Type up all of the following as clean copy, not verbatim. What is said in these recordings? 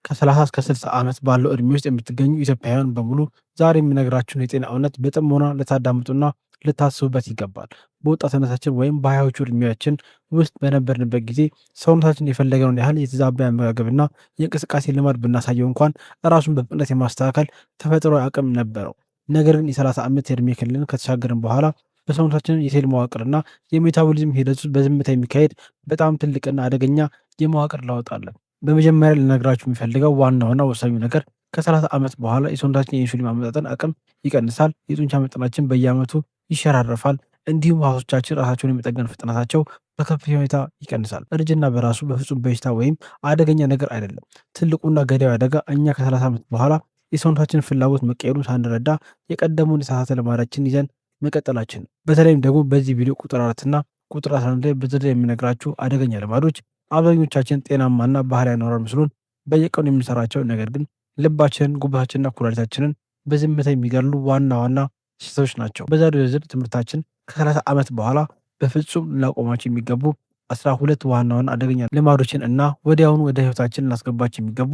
ከ30 እስከ 60 ዓመት ባለው ዕድሜ ውስጥ የምትገኙ ኢትዮጵያውያን በሙሉ ዛሬ የምነግራችሁን የጤና እውነት በጥሞና ልታዳምጡና ልታስቡበት ይገባል። በወጣትነታችን ወይም በሀያዎቹ ዕድሜያችን ውስጥ በነበርንበት ጊዜ ሰውነታችን የፈለገውን ያህል የተዛባ የአመጋገብና የእንቅስቃሴ ልማድ ብናሳየው እንኳን ራሱን በፍጥነት የማስተካከል ተፈጥሯዊ አቅም ነበረው። ነገር ግን የ30 ዓመት የዕድሜ ክልልን ከተሻገርን በኋላ በሰውነታችን የሴል መዋቅርና የሜታቦሊዝም ሂደት ውስጥ በዝምታ የሚካሄድ በጣም ትልቅና አደገኛ የመዋቅር ለውጥ አለ። በመጀመሪያ ልነግራችሁ የሚፈልገው ዋናውና ወሳኙ ነገር ከ30 ዓመት በኋላ የሰውነታችን የኢንሱሊን ማመጣጠን አቅም ይቀንሳል፣ የጡንቻ መጠናችን በየዓመቱ ይሸራረፋል፣ እንዲሁም ሕዋሶቻችን ራሳቸውን የመጠገን ፍጥነታቸው በከፍተኛ ሁኔታ ይቀንሳል። እርጅና በራሱ በፍጹም በሽታ ወይም አደገኛ ነገር አይደለም። ትልቁና ገዳዩ አደጋ እኛ ከ30 ዓመት በኋላ የሰውነታችን ፍላጎት መቀየሩን ሳንረዳ የቀደሙን የተሳሳተ ልማዳችን ይዘን መቀጠላችን ነው። በተለይም ደግሞ በዚህ ቪዲዮ ቁጥር 4 እና ቁጥር 11 ላይ በዝርዝር የምነግራችሁ አደገኛ ልማዶች አብዛኞቻችን ጤናማና ባህላዊ አኗኗር መስሎን በየቀኑ የምንሰራቸው ነገር ግን ልባችንን፣ ጉበታችንና ኩላሊታችንን በዝምታ የሚገድሉ ዋና ዋና ስህተቶች ናቸው። በዛሬው ዝርዝር ትምህርታችን ከ30 ዓመት በኋላ በፍጹም ልናቆማቸው የሚገቡ 12 ዋና ዋና አደገኛ ልማዶችን እና ወዲያውኑ ወደ ህይወታችን ልናስገባቸው የሚገቡ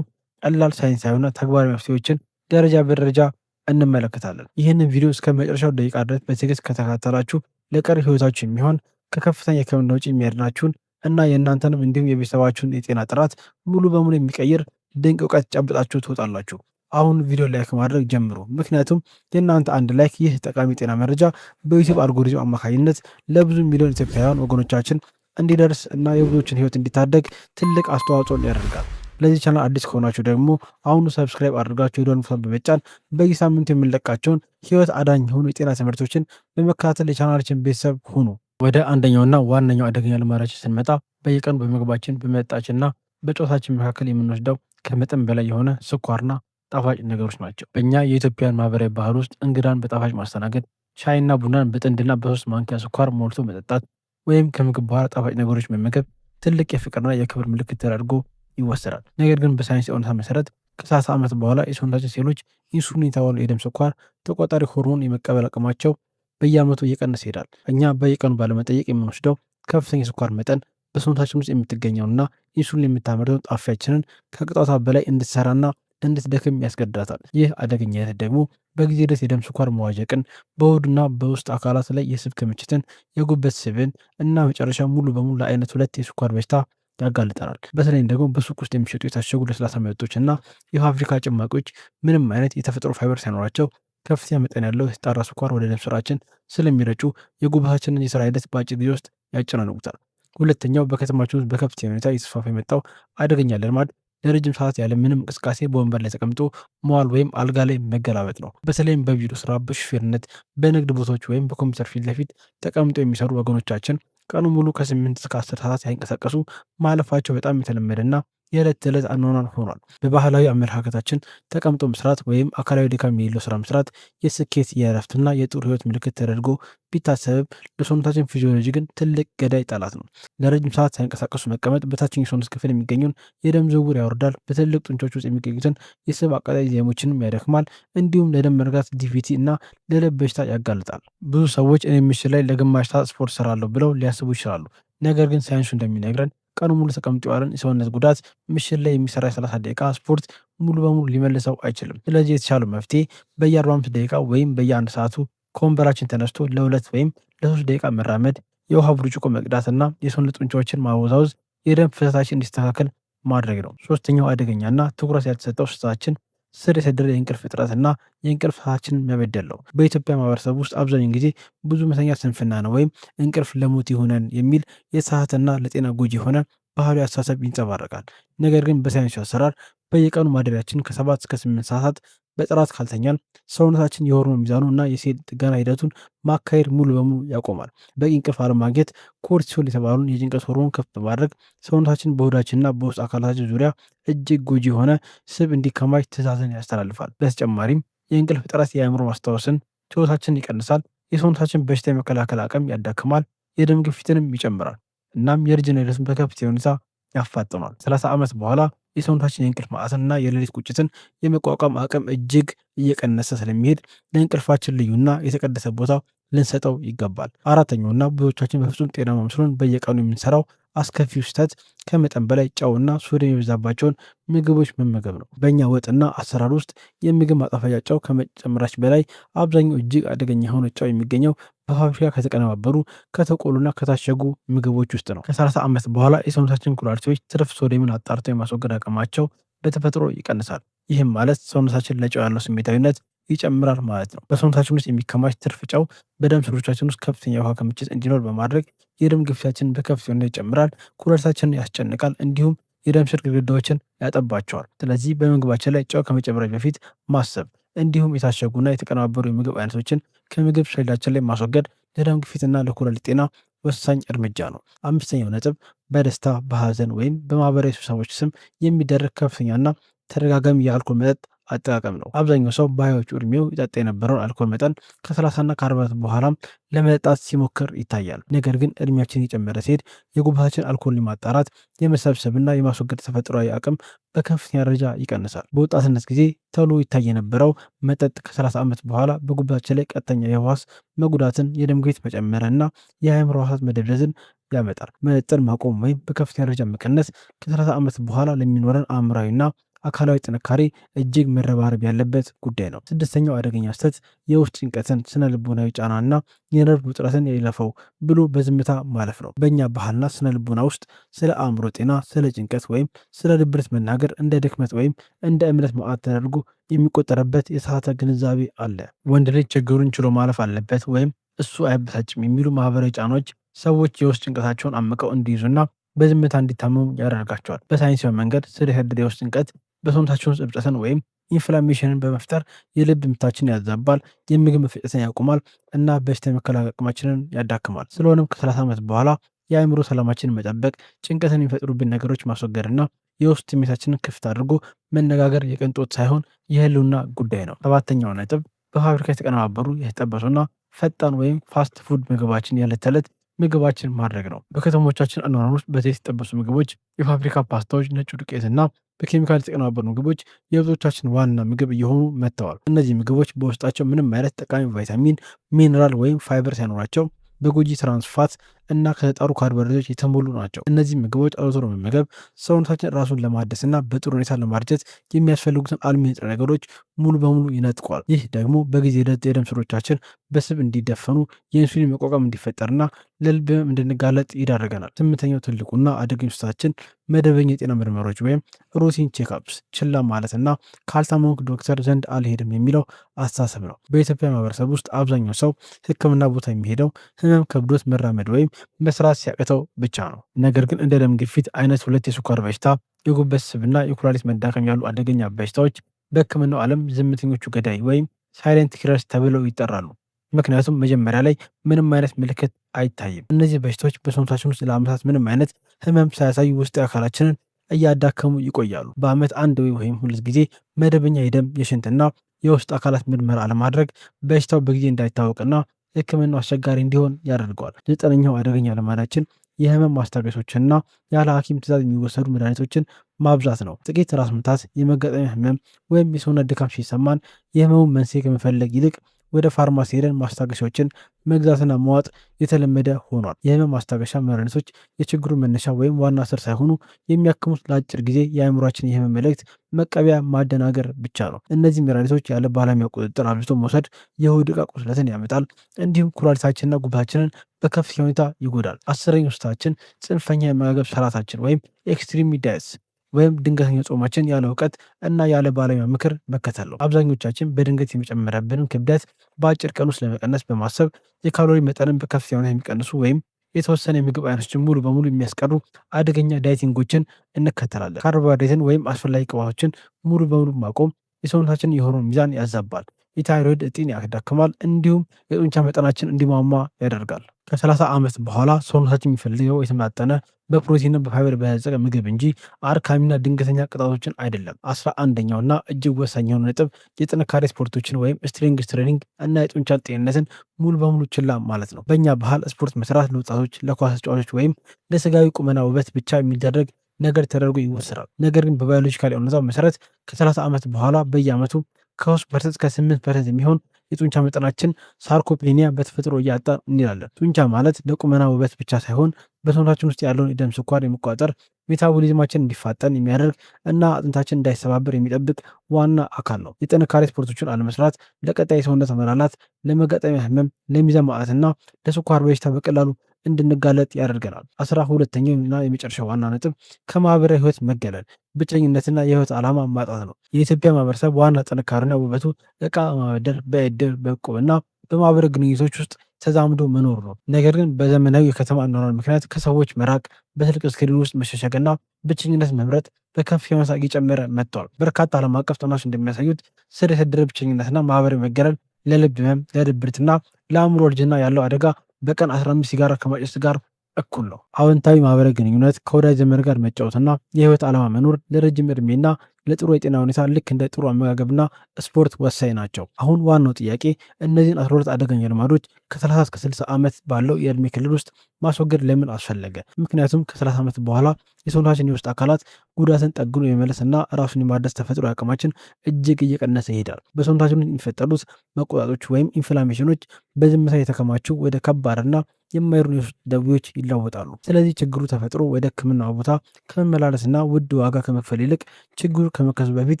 ቀላል ሳይንሳዊና ተግባራዊ መፍትሄዎችን ደረጃ በደረጃ እንመለከታለን። ይህንን ቪዲዮ እስከ መጨረሻው ደቂቃ ድረስ በትዕግስት ከተከታተላችሁ ለቀሪ ህይወታችሁ የሚሆን ከከፍተኛ የህክምና ወጪ የሚያድናችሁን እና የእናንተንም እንዲሁም የቤተሰባችሁን የጤና ጥራት ሙሉ በሙሉ የሚቀይር ድንቅ እውቀት ጨብጣችሁ ትወጣላችሁ። አሁን ቪዲዮ ላይክ ማድረግ ጀምሩ፣ ምክንያቱም የእናንተ አንድ ላይክ ይህ ጠቃሚ ጤና መረጃ በዩቲዩብ አልጎሪዝም አማካኝነት ለብዙ ሚሊዮን ኢትዮጵያውያን ወገኖቻችን እንዲደርስ እና የብዙዎችን ህይወት እንዲታደግ ትልቅ አስተዋጽኦ ያደርጋል። ለዚህ ቻናል አዲስ ከሆናችሁ ደግሞ አሁኑ ሰብስክራይብ አድርጋችሁ የደወል ምልክቱን በመጫን በየሳምንቱ የምንለቃቸውን ህይወት አዳኝ የሆኑ የጤና ትምህርቶችን በመከታተል የቻናላችን ቤተሰብ ሁኑ። ወደ አንደኛውና ዋነኛው አደገኛ ልማዳችን ስንመጣ በየቀኑ በምግባችን በመጠጣችንና በጨዋታችን መካከል የምንወስደው ከመጠን በላይ የሆነ ስኳርና ጣፋጭ ነገሮች ናቸው። በእኛ የኢትዮጵያን ማህበራዊ ባህል ውስጥ እንግዳን በጣፋጭ ማስተናገድ፣ ሻይና ቡናን በጥንድና በሶስት ማንኪያ ስኳር ሞልቶ መጠጣት ወይም ከምግብ በኋላ ጣፋጭ ነገሮች መመገብ ትልቅ የፍቅርና የክብር ምልክት ተደርጎ ይወሰዳል። ነገር ግን በሳይንስ እውነታ መሰረት ከ30 ዓመት በኋላ የሰውነታችን ሴሎች ኢንሱሊን የተባለው የደም ስኳር ተቆጣጣሪ ሆርሞን የመቀበል አቅማቸው በየዓመቱ እየቀነሰ ይሄዳል። እኛ በየቀኑ ባለመጠየቅ የምንወስደው ከፍተኛ የስኳር መጠን በሰውነታችን ውስጥ የምትገኘውና ኢንሱሊን የምታመርተውን ጣፊያችንን ከቅጣቷ በላይ እንድትሰራና እንድትደክም ያስገድዳታል። ይህ አደገኛነት ደግሞ በጊዜ ሂደት የደም ስኳር መዋዠቅን፣ በሆድና በውስጥ አካላት ላይ የስብ ክምችትን፣ የጉበት ስብን እና መጨረሻ ሙሉ በሙሉ ለአይነት 2 የስኳር በሽታ ያጋልጠናል። በተለይም ደግሞ በሱቅ ውስጥ የሚሸጡ የታሸጉ ለስላሳ መጠጦች እና የፋብሪካ ጭማቂዎች ምንም አይነት የተፈጥሮ ፋይበር ሳይኖራቸው ከፍተኛ መጠን ያለው የተጣራ ስኳር ወደ ደም ስራችን ስለሚረጩ የጉበታችንን የስራ ሂደት በአጭር ጊዜ ውስጥ ያጨናንቁታል። ሁለተኛው በከተማችን ውስጥ በከፍተኛ ሁኔታ እየተስፋፋ የመጣው አደገኛ ልማድ ለረጅም ሰዓት ያለ ምንም እንቅስቃሴ በወንበር ላይ ተቀምጦ መዋል ወይም አልጋ ላይ መገላበጥ ነው። በተለይም በቢሮ ስራ፣ በሹፌርነት፣ በንግድ ቦታዎች ወይም በኮምፒውተር ፊት ለፊት ተቀምጠው የሚሰሩ ወገኖቻችን ቀኑ ሙሉ ከ8 እስከ 10 ሰዓታት ሳይንቀሳቀሱ ማለፋቸው በጣም የተለመደና የዕለት ተዕለት አኗኗር ሆኗል። በባህላዊ አመለካከታችን ተቀምጦ መስራት ወይም አካላዊ ድካም የሌለው ስራ መስራት የስኬት የእረፍትና የጥሩ ህይወት ምልክት ተደርጎ ቢታሰብም ለሰውነታችን ፊዚዮሎጂ ግን ትልቅ ገዳይ ጠላት ነው። ለረጅም ሰዓት ሳይንቀሳቀሱ መቀመጥ በታችኛው የሰውነት ክፍል የሚገኘውን የደም ዝውውር ያወርዳል፣ በትልቅ ጡንቻዎች ውስጥ የሚገኙትን የስብ አቃጣይ ዜሞችንም ያደክማል፣ እንዲሁም ለደም መርጋት፣ ዲቪቲ እና ለልብ በሽታ ያጋልጣል። ብዙ ሰዎች እኔ ምሽት ላይ ለግማሽ ሰዓት ስፖርት እሰራለሁ ብለው ሊያስቡ ይችላሉ። ነገር ግን ሳይንሱ እንደሚነግረን ቀኑ ሙሉ ተቀምጦ የዋለን የሰውነት ጉዳት ምሽት ላይ የሚሰራ የ30 ደቂቃ ስፖርት ሙሉ በሙሉ ሊመልሰው አይችልም። ስለዚህ የተሻለው መፍትሄ በየ45 ደቂቃ ወይም በየ1 ሰዓቱ ከወንበራችን ተነስቶ ለ2 ወይም ለ3 ደቂቃ መራመድ፣ የውሃ ብርጭቆ መቅዳትና የሰውነት ጡንቻዎችን ማወዛወዝ የደም ፍሰታችን እንዲስተካከል ማድረግ ነው። ሶስተኛው አደገኛና ትኩረት ያልተሰጠው ስህተታችን ስር የሰደደ የእንቅልፍ እጥረትና የእንቅልፍ ሰዓታችንን መበደል ነው። በኢትዮጵያ ማህበረሰብ ውስጥ አብዛኛውን ጊዜ ብዙ መተኛት ስንፍና ነው ወይም እንቅልፍ ለሞት ይሆነን የሚል የተሳሳተና ለጤና ጎጂ የሆነ ባህላዊ አስተሳሰብ ይንጸባረቃል። ነገር ግን በሳይንሱ አሰራር በየቀኑ ማደሪያችን ከ7 እስከ 8 ሰዓታት በጥራት ካልተኛን ሰውነታችን የሆርሞን ሚዛኑ እና የሴል ጥገና ሂደቱን ማካሄድ ሙሉ በሙሉ ያቆማል። በቂ እንቅልፍ አለማግኘት ኮርቲሶል የተባለውን የጭንቀት ሆርሞን ከፍ በማድረግ ሰውነታችን በሆዳችንና በውስጥ አካላችን ዙሪያ እጅግ ጎጂ የሆነ ስብ እንዲከማች ትዕዛዝን ያስተላልፋል። በተጨማሪም የእንቅልፍ እጥረት የአእምሮ ማስታወስን ችሎታችንን ይቀንሳል፣ የሰውነታችን በሽታ የመከላከል አቅም ያዳክማል፣ የደም ግፊትንም ይጨምራል። እናም የእርጅና ሂደቱን በከፍተኛ ሁኔታ ያፋጥኗል። 30 ዓመት በኋላ የሰውነታችን የእንቅልፍ ማዕትና የሌሊት ቁጭትን የመቋቋም አቅም እጅግ እየቀነሰ ስለሚሄድ ለእንቅልፋችን ልዩና የተቀደሰ ቦታ ልንሰጠው ይገባል። አራተኛውና ብዙዎቻችን በፍጹም ጤናማ መስሎን በየቀኑ የምንሰራው አስከፊው ስህተት ከመጠን በላይ ጨውና ሶዲየም የበዛባቸውን ምግቦች መመገብ ነው። በእኛ ወጥና አሰራር ውስጥ የምግብ ማጣፈጫ ጨው ከመጨመራችን በላይ አብዛኛው እጅግ አደገኛ የሆነ ጨው የሚገኘው በፋብሪካ ከተቀነባበሩ ከተቆሉና ከታሸጉ ምግቦች ውስጥ ነው። ከ30 ዓመት በኋላ የሰውነታችን ኩላሊቶች ትርፍ ሶዲየምን አጣርተው የማስወገድ አቅማቸው በተፈጥሮ ይቀንሳል። ይህም ማለት ሰውነታችን ለጨው ያለው ስሜታዊነት ይጨምራል ማለት ነው። በሰውነታችን ውስጥ የሚከማች ትርፍ ጨው በደም ስሮቻችን ውስጥ ከፍተኛ የውሃ ክምችት እንዲኖር በማድረግ የደም ግፊታችንን በከፍተኛ ሁኔታ ይጨምራል፣ ኩላሊታችንን ያስጨንቃል፣ እንዲሁም የደም ስር ግድግዳዎችን ያጠባቸዋል። ስለዚህ በምግባችን ላይ ጨው ከመጨመራችን በፊት ማሰብ እንዲሁም የታሸጉና የተቀነባበሩ የምግብ አይነቶችን ከምግብ ሰሌዳችን ላይ ማስወገድ ለደም ግፊትና ለኩላሊት ጤና ወሳኝ እርምጃ ነው። አምስተኛው ነጥብ በደስታ በሐዘን ወይም በማህበራዊ ስብሰባዎች ስም የሚደረግ ከፍተኛና ተደጋጋሚ የአልኮል መጠጥ አጠቃቀም ነው። አብዛኛው ሰው በሃያዎቹ ዕድሜው ይጠጣ የነበረውን አልኮል መጠን ከ30ና ከ40 ዓመት በኋላም ለመጠጣት ሲሞክር ይታያል። ነገር ግን እድሜያችን እየጨመረ ሲሄድ የጉበታችን አልኮልን የማጣራት የመሰብሰብና የማስወገድ ተፈጥሯዊ አቅም በከፍተኛ ደረጃ ይቀንሳል። በወጣትነት ጊዜ ተሎ ይታይ የነበረው መጠጥ ከ30 ዓመት በኋላ በጉበታችን ላይ ቀጥተኛ የህዋስ መጉዳትን፣ የደም ግፊት መጨመር እና የአእምሮ ህዋሳት መደብዘዝን ያመጣል። መጠጥን ማቆም ወይም በከፍተኛ ደረጃ መቀነስ ከ30 ዓመት በኋላ ለሚኖረን አእምሯዊና አካላዊ ጥንካሬ እጅግ መረባረብ ያለበት ጉዳይ ነው። ስድስተኛው አደገኛ ስህተት የውስጥ ጭንቀትን፣ ስነ ልቦናዊ ጫናና የነርቭ ውጥረትን ይለፈው ብሎ በዝምታ ማለፍ ነው። በእኛ ባህልና ስነ ልቦና ውስጥ ስለ አእምሮ ጤና፣ ስለ ጭንቀት ወይም ስለ ድብርት መናገር እንደ ድክመት ወይም እንደ እምነት ማዕት ተደርጎ የሚቆጠርበት የተሳሳተ ግንዛቤ አለ። ወንድ ልጅ ችግሩን ችሎ ማለፍ አለበት ወይም እሱ አይበሳጭም የሚሉ ማህበራዊ ጫናዎች ሰዎች የውስጥ ጭንቀታቸውን አምቀው እንዲይዙና በዝምታ እንዲታመሙ ያደርጋቸዋል። በሳይንሳዊ መንገድ ስር የሰደደ የውስጥ ጭንቀት በሰውነታችን ውስጥ እብጠትን ወይም ኢንፍላሜሽንን በመፍጠር የልብ ምታችንን ያዛባል፣ የምግብ መፈጨትን ያቆማል እና በሽታ የመከላከል አቅማችንን ያዳክማል። ስለሆነም ከ30 ዓመት በኋላ የአእምሮ ሰላማችንን መጠበቅ፣ ጭንቀትን የሚፈጥሩብን ነገሮች ማስወገድና የውስጥ ስሜታችንን ክፍት አድርጎ መነጋገር የቅንጦት ሳይሆን የህልውና ጉዳይ ነው። ሰባተኛው ነጥብ በፋብሪካ የተቀነባበሩ የተጠበሱና ፈጣን ወይም ፋስት ፉድ ምግባችን የዕለት ተዕለት ምግባችን ማድረግ ነው። በከተሞቻችን አኗኗር ውስጥ በዘይት የተጠበሱ ምግቦች፣ የፋብሪካ ፓስታዎች፣ ነጭ ዱቄትና በኬሚካል የተቀነባበሩ ምግቦች የብዙዎቻችን ዋና ምግብ እየሆኑ መጥተዋል። እነዚህ ምግቦች በውስጣቸው ምንም አይነት ጠቃሚ ቫይታሚን፣ ሚኔራል ወይም ፋይበር ሳይኖራቸው በጎጂ ትራንስፋት እና ከተጣሩ ካርቦሃይድሬቶች የተሞሉ ናቸው። እነዚህ ምግቦች አዘውትሮ መመገብ ሰውነታችን ራሱን ለማደስና በጥሩ ሁኔታ ለማርጀት የሚያስፈልጉትን አልሚ ንጥረ ነገሮች ሙሉ በሙሉ ይነጥቋል። ይህ ደግሞ በጊዜ ሂደት የደም ስሮቻችን በስብ እንዲደፈኑ፣ የኢንሱሊን መቋቋም እንዲፈጠርና ለልብ ህመም እንድንጋለጥ ይዳረገናል። ስምንተኛው ትልቁና አደገኛ ስህተታችን መደበኛ የጤና ምርመራዎች ወይም ሩቲን ቼክአፕስ ችላ ማለትና ካልታመምኩ ዶክተር ዘንድ አልሄድም የሚለው አስተሳሰብ ነው። በኢትዮጵያ ማህበረሰብ ውስጥ አብዛኛው ሰው ሕክምና ቦታ የሚሄደው ህመም ከብዶት መራመድ ወይም መስራት ሲያቅተው ብቻ ነው። ነገር ግን እንደ ደም ግፊት፣ አይነት 2 የስኳር በሽታ፣ የጉበት ስብና የኩላሊት መዳከም ያሉ አደገኛ በሽታዎች በሕክምናው ዓለም ዝምተኞቹ ገዳይ ወይም ሳይለንት ኪለርስ ተብለው ይጠራሉ። ምክንያቱም መጀመሪያ ላይ ምንም አይነት ምልክት አይታይም። እነዚህ በሽታዎች በሰውነታችን ውስጥ ለዓመታት ምንም አይነት ህመም ሳያሳዩ ውስጣዊ አካላችንን እያዳከሙ ይቆያሉ። በዓመት አንድ ወይም 2 ጊዜ መደበኛ የደም የሽንትና የውስጥ አካላት ምርመራ አለማድረግ በሽታው በጊዜ እንዳይታወቅና ሕክምናው አስቸጋሪ እንዲሆን ያደርገዋል። 9ኛው አደገኛ ልማዳችን የህመም ማስታገሶችንና ያለ ሐኪም ትዕዛዝ የሚወሰዱ መድኃኒቶችን ማብዛት ነው። ጥቂት ራስ ምታት፣ የመገጣጠሚያ ህመም ወይም የሰውነት ድካም ሲሰማን የህመሙን መንስኤ ከመፈለግ ይልቅ ወደ ፋርማሲ ሄደን ማስታገሻዎችን መግዛትና መዋጥ የተለመደ ሆኗል። የህመም ማስታገሻ መድኃኒቶች የችግሩ መነሻ ወይም ዋና ስር ሳይሆኑ የሚያክሙት ለአጭር ጊዜ የአእምሯችን የህመም መልእክት መቀበያ ማደናገር ብቻ ነው። እነዚህ መድኃኒቶች ያለ ባለሙያ ቁጥጥር አብዝቶ መውሰድ የሆድ ዕቃ ቁስለትን ያመጣል፣ እንዲሁም ኩላሊታችንና ጉበታችንን በከፍተኛ ሁኔታ ይጎዳል። 10ኛው ስህተታችን ጽንፈኛ የአመጋገብ ስርዓታችን ወይም ኤክስትሪም ዳየትስ ወይም ድንገተኛ ጾማችን ያለ እውቀት እና ያለ ባለሙያ ምክር መከተል ነው። አብዛኞቻችን በድንገት የሚጨመረብንን ክብደት በአጭር ቀን ውስጥ ለመቀነስ በማሰብ የካሎሪ መጠንን በከፍተኛ ሁኔታ የሚቀንሱ ወይም የተወሰነ የምግብ አይነቶችን ሙሉ በሙሉ የሚያስቀሩ አደገኛ ዳይቲንጎችን እንከተላለን። ካርቦሃይድሬትን ወይም አስፈላጊ ቅባቶችን ሙሉ በሙሉ ማቆም የሰውነታችን የሆርሞን ሚዛን ያዛባል፣ የታይሮይድ እጢን ያዳክማል፣ እንዲሁም የጡንቻ መጠናችን እንዲሟሟ ያደርጋል። ከ30 ዓመት በኋላ ሰውነታችን የሚፈልገው የተመጣጠነ በፕሮቲንና በፋይበር በለጸገ ምግብ እንጂ አድካሚና ድንገተኛ ቅጣቶችን አይደለም። 11ኛውና እጅግ ወሳኛው ነጥብ የጥንካሬ ስፖርቶችን ወይም ስትሬንግዝ ትሬኒንግ እና የጡንቻ ጤንነትን ሙሉ በሙሉ ችላ ማለት ነው። በእኛ ባህል ስፖርት መስራት ለወጣቶች፣ ለኳስ ተጫዋቾች ወይም ለስጋዊ ቁመና ውበት ብቻ የሚደረግ ነገር ተደርጎ ይወሰዳል። ነገር ግን በባዮሎጂካል እውነታው መሰረት ከ30 ዓመት በኋላ በየዓመቱ ከ3% እስከ 8% የሚሆን የጡንቻ መጠናችን ሳርኮፔኒያ በተፈጥሮ እያጣ እንላለን። ጡንቻ ማለት ለቁመና ውበት ብቻ ሳይሆን በሰውነታችን ውስጥ ያለውን የደም ስኳር የሚቆጣጠር፣ ሜታቦሊዝማችን እንዲፋጠን የሚያደርግ እና አጥንታችን እንዳይሰባበር የሚጠብቅ ዋና አካል ነው። የጥንካሬ ስፖርቶችን አለመስራት ለቀጣይ የሰውነት መላላት፣ ለመጋጠሚያ ህመም፣ ለሚዛን ማጣትና ለስኳር በሽታ በቀላሉ እንድንጋለጥ ያደርገናል። 12ኛው እና የመጨረሻው ዋና ነጥብ ከማህበራዊ ህይወት መገለል፣ ብቸኝነትና የህይወት ዓላማ ማጣት ነው። የኢትዮጵያ ማህበረሰብ ዋና ጥንካሬና ውበቱ እቃ ማበደር፣ በእድር በእቁብና በማህበራዊ ግንኙነቶች ውስጥ ተዛምዶ መኖር ነው። ነገር ግን በዘመናዊ የከተማ አኗኗር ምክንያት ከሰዎች መራቅ፣ በስልክ ስክሪን ውስጥ መሸሸግና ብቸኝነት መምረጥ በከፍተኛ ሁኔታ እየጨመረ መጥቷል። በርካታ ዓለም አቀፍ ጥናቶች እንደሚያሳዩት ስር የሰደደ ብቸኝነትና ማህበራዊ መገለል ለልብ ህመም፣ ለድብርትና ለአእምሮ እርጅና ያለው አደጋ በቀን 15 ሲጋራ ከማጨስ ጋር እኩል ነው። አዎንታዊ ማህበራዊ ግንኙነት፣ ከወዳጅ ዘመድ ጋር መጫወትና የህይወት ዓላማ መኖር ለረጅም እድሜና ለጥሩ የጤና ሁኔታ ልክ እንደ ጥሩ አመጋገብና ስፖርት ወሳኝ ናቸው። አሁን ዋናው ጥያቄ እነዚህን 12 አደገኛ ልማዶች ከ30 እስከ 60 ዓመት ባለው የእድሜ ክልል ውስጥ ማስወገድ ለምን አስፈለገ? ምክንያቱም ከ30 ዓመት በኋላ የሰውነታችን የውስጥ አካላት ጉዳትን ጠግኖ የመመለስና ራሱን የማደስ ተፈጥሮ አቅማችን እጅግ እየቀነሰ ይሄዳል። በሰውነታችን የሚፈጠሩት መቆጣጦች ወይም ኢንፍላሜሽኖች በዝምታ የተከማቹ ወደ ከባድና የማይሩን የውስጥ ደዌዎች ይለወጣሉ። ስለዚህ ችግሩ ተፈጥሮ ወደ ሕክምና ቦታ ከመመላለስና ውድ ዋጋ ከመክፈል ይልቅ ችግሩ ከመከሰቱ በፊት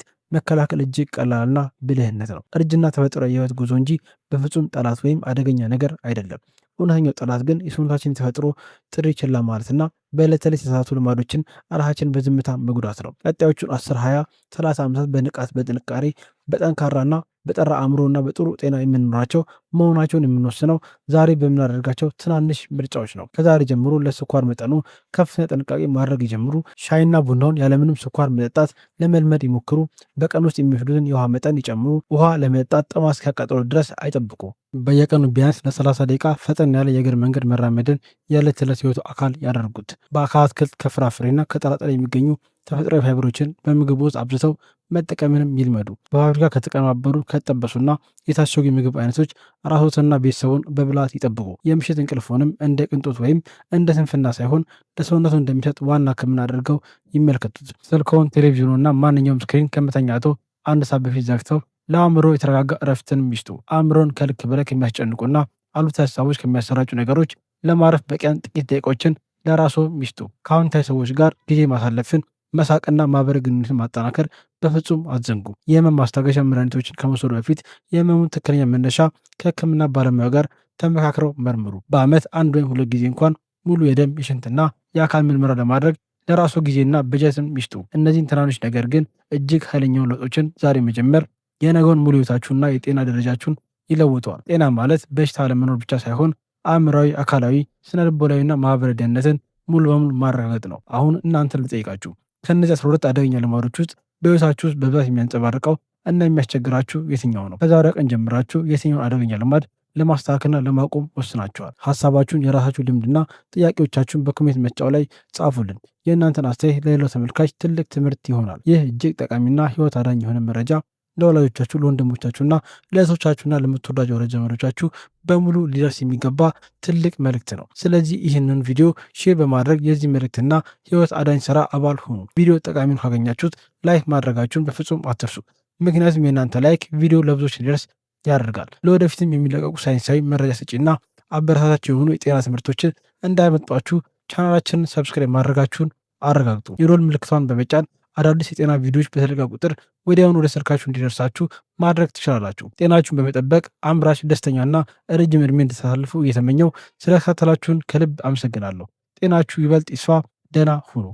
መከላከል እጅግ ቀላልና ብልህነት ነው። እርጅና ተፈጥሯዊ የህይወት ጉዞ እንጂ በፍጹም ጠላት ወይም አደገኛ ነገር አይደለም። እውነተኛው ጠላት ግን የሰውነታችን ተፈጥሮ ጥሪ ችላ ማለትና በዕለት ተዕለት የተሳሳቱ ልማዶችን ራሳችን በዝምታ መጉዳት ነው። ቀጣዮቹን 10፣ 20፣ 30 ዓመታት በንቃት በጥንካሬ በጠንካራና በጠራ አእምሮና በጥሩ ጤና የምንኖራቸው መሆናቸውን የምንወስነው ዛሬ በምናደርጋቸው ትናንሽ ምርጫዎች ነው። ከዛሬ ጀምሮ ለስኳር መጠኑ ከፍተኛ ጥንቃቄ ማድረግ ይጀምሩ። ሻይና ቡናውን ያለምንም ስኳር መጠጣት ለመልመድ ይሞክሩ። በቀን ውስጥ የሚወስዱትን የውሃ መጠን ይጨምሩ። ውሃ ለመጠጣት ጥማት እስኪያቃጥለው ድረስ አይጠብቁ። በየቀኑ ቢያንስ ለ30 ደቂቃ ፈጠን ያለ የእግር መንገድ መራመድን የዕለት ተዕለት ህይወቱ አካል ያደርጉት። ከአትክልት ከፍራፍሬና ከጥራጥሬ የሚገኙ ተፈጥሯዊ ፋይበሮችን በምግብ ውስጥ አብዝተው መጠቀምንም ይልመዱ። በፋብሪካ ከተቀነባበሩ ከተጠበሱና የታሸጉ የምግብ አይነቶች ራስዎትና ቤተሰቡን በብልሃት ይጠብቁ። የምሽት እንቅልፎንም እንደ ቅንጦት ወይም እንደ ስንፍና ሳይሆን ለሰውነቱ እንደሚሰጥ ዋና ሕክምና አድርገው ይመልከቱት። ስልክዎን፣ ቴሌቪዥኑና ማንኛውም ስክሪን ከመተኛቶ 1 ሰዓት በፊት ዘግተው ለአእምሮ የተረጋጋ እረፍትን ይስጡ። አእምሮን ከልክ በላይ ከሚያስጨንቁና አሉታዊ ሀሳቦች ከሚያሰራጩ ነገሮች ለማረፍ በቀን ጥቂት ደቂቃዎችን ለራስዎ ይስጡ። ከአዎንታዊ ሰዎች ጋር ጊዜ ማሳለፍን፣ መሳቅና ማህበራዊ ግንኙነትን ማጠናከር በፍጹም አትዘንጉ። የህመም ማስታገሻ መድኃኒቶችን ከመውሰዱ በፊት የህመሙን ትክክለኛ መነሻ ከህክምና ባለሙያ ጋር ተመካክረው መርምሩ። በዓመት 1 ወይም 2 ጊዜ እንኳን ሙሉ የደም የሽንትና የአካል ምርመራ ለማድረግ ለራስዎ ጊዜና በጀትን ይስጡ። እነዚህን ትናንሽ ነገር ግን እጅግ ኃይለኛውን ለውጦችን ዛሬ መጀመር የነገውን ሙሉ ህይወታችሁና የጤና ደረጃችሁን ይለውጠዋል። ጤና ማለት በሽታ አለመኖር ብቻ ሳይሆን አእምራዊ፣ አካላዊ፣ ስነ ልቦናዊና ማህበራዊ ደህንነትን ሙሉ በሙሉ ማረጋገጥ ነው። አሁን እናንተን ልጠይቃችሁ፣ ከእነዚህ 12 አደገኛ ልማዶች ውስጥ በህይወታችሁ ውስጥ በብዛት የሚያንጸባርቀው እና የሚያስቸግራችሁ የትኛው ነው? ከዛሬ ቀን ጀምራችሁ የትኛውን አደገኛ ልማድ ለማስተካከልና ለማቆም ወስናችኋል? ሀሳባችሁን፣ የራሳችሁ ልምድና ጥያቄዎቻችሁን በኮሜንት መስጫው ላይ ጻፉልን። የእናንተን አስተያየት ለሌላው ተመልካች ትልቅ ትምህርት ይሆናል። ይህ እጅግ ጠቃሚና ህይወት አዳኝ የሆነ መረጃ ለወላጆቻችሁ፣ ለወንድሞቻችሁና ለእህቶቻችሁና ለምትወዳጁ ወዳጅ ዘመዶቻችሁ በሙሉ ሊደርስ የሚገባ ትልቅ መልእክት ነው። ስለዚህ ይህንን ቪዲዮ ሼር በማድረግ የዚህ መልእክትና ህይወት አዳኝ ስራ አባል ሁኑ። ቪዲዮ ጠቃሚውን ካገኛችሁት ላይክ ማድረጋችሁን በፍጹም አትርሱ። ምክንያቱም የእናንተ ላይክ ቪዲዮ ለብዙዎች ሊደርስ ያደርጋል። ለወደፊትም የሚለቀቁ ሳይንሳዊ መረጃ ሰጪና አበረታታች የሆኑ የጤና ትምህርቶችን እንዳይመጧችሁ ቻናላችንን ሰብስክራይብ ማድረጋችሁን አረጋግጡ። የዶል ምልክቷን በመጫን አዳዲስ የጤና ቪዲዮዎች በተለቀቁ ቁጥር ወዲያውኑ ወደ ስልካችሁ እንዲደርሳችሁ ማድረግ ትችላላችሁ። ጤናችሁን በመጠበቅ አምራች፣ ደስተኛና ረጅም እድሜ እንድታሳልፉ እየተመኘው ስለተከታተላችሁን ከልብ አመሰግናለሁ። ጤናችሁ ይበልጥ ይስፋ። ደህና ሁኑ።